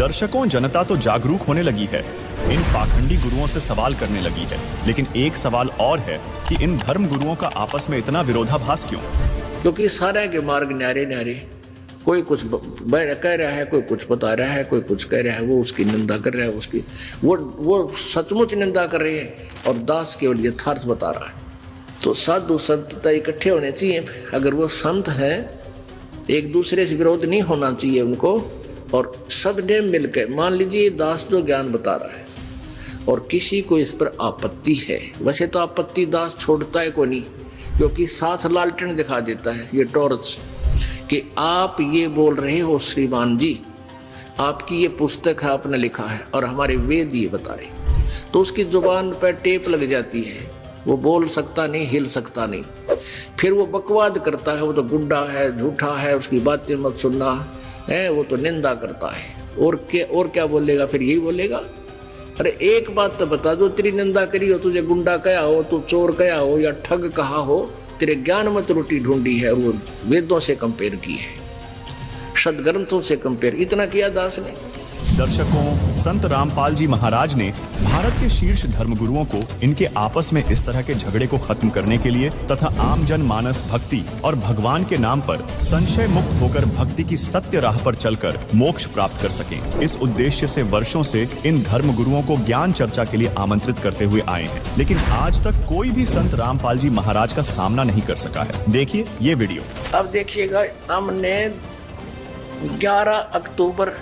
दर्शकों, जनता तो जागरूक होने लगी है, इन पाखंडी गुरुओं से सवाल करने लगी है, लेकिन एक सवाल और है कि इन धर्म गुरुओं का आपस में इतना विरोधाभास क्यों? क्योंकि सारे के मार्ग न्यारे न्यारे, कोई कुछ कह रहा है, कोई कुछ बता रहा है, कोई कुछ कह रहा है, वो उसकी निंदा कर रहा है, उसकी वो सचमुच निंदा कर रहे हैं और दास केवल यथार्थ बता रहा है। तो साधु संतता इकट्ठे होने चाहिए। अगर वो संत है, एक दूसरे से विरोध नहीं होना चाहिए उनको, और सब ने मिलकर, मान लीजिए दास जो ज्ञान बता रहा है और किसी को इस पर आपत्ति है, वैसे तो आपत्ति दास छोड़ता है को नहीं, क्योंकि साथ लालटेन दिखा देता है ये टॉर्च कि आप ये बोल रहे हो श्रीमान जी, आपकी ये पुस्तक है, आपने लिखा है और हमारे वेद ये बता रहे, तो उसकी जुबान पर टेप लग जाती है, वो बोल सकता नहीं, हिल सकता नहीं। फिर वो बकवाद करता है, वो तो गुड्डा है, झूठा है, उसकी बातें मत सुनना है, वो तो निंदा करता है। और क्या बोलेगा? फिर यही बोलेगा, अरे एक बात तो बता दो, तेरी निंदा करी हो, तुझे गुंडा कहा हो, तू चोर कहा हो या ठग कहा हो, तेरे ज्ञान में त्रुटि ढूंढी है, वो वेदों से कंपेयर की है, सदग्रंथों से कंपेयर, इतना किया दास ने। दर्शकों, संत रामपाल जी महाराज ने भारत के शीर्ष धर्मगुरुओं को इनके आपस में इस तरह के झगड़े को खत्म करने के लिए तथा आम जन मानस भक्ति और भगवान के नाम पर संशय मुक्त होकर भक्ति की सत्य राह पर चलकर मोक्ष प्राप्त कर सकें, इस उद्देश्य से वर्षों से इन धर्मगुरुओं को ज्ञान चर्चा के लिए आमंत्रित करते हुए आए हैं, लेकिन आज तक कोई भी संत रामपाल जी महाराज का सामना नहीं कर सका है। देखिए ये वीडियो। अब देखिएगा, हमने 11 अक्टूबर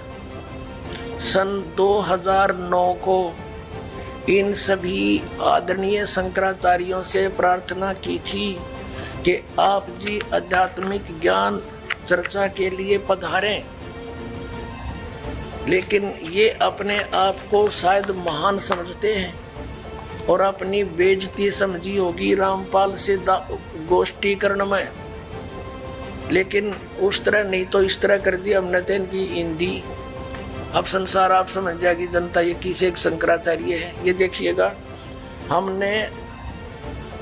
सन 2009 को इन सभी आदरणीय शंकराचार्यों से प्रार्थना की थी कि आप जी आध्यात्मिक ज्ञान चर्चा के लिए पधारें, लेकिन ये अपने आप को शायद महान समझते हैं और अपनी बेइज्जती समझी होगी रामपाल से गोष्ठीकरण में, लेकिन उस तरह नहीं तो इस तरह कर दिया हमने तो इनकी हिंदी। अब संसार आप समझ जाएगी जनता ये किस एक शंकराचार्य है। ये देखिएगा, हमने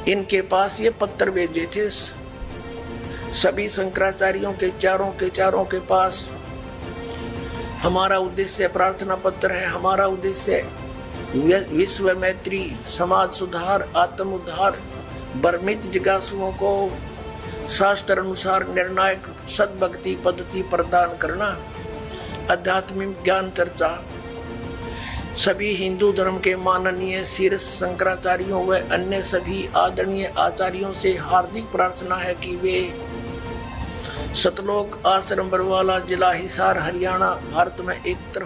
इनके पास ये पत्र भेजे थे सभी शंकराचार्यों के चारों के पास। हमारा उद्देश्य प्रार्थना पत्र है, हमारा उद्देश्य विश्व मैत्री, समाज सुधार, आत्म उद्धार, भ्रमित जिज्ञासुओं को शास्त्र अनुसार निर्णायक सद्भक्ति पद्धति प्रदान करना, आध्यात्मिक ज्ञान चर्चा। सभी हिंदू धर्म के माननीय शीर्ष शंकराचार्यों व अन्य सभी आदरणीय आचार्यों से हार्दिक प्रार्थना है कि वे सतलोक आश्रम बरवाला, जिला हिसार, हरियाणा, भारत में एकत्र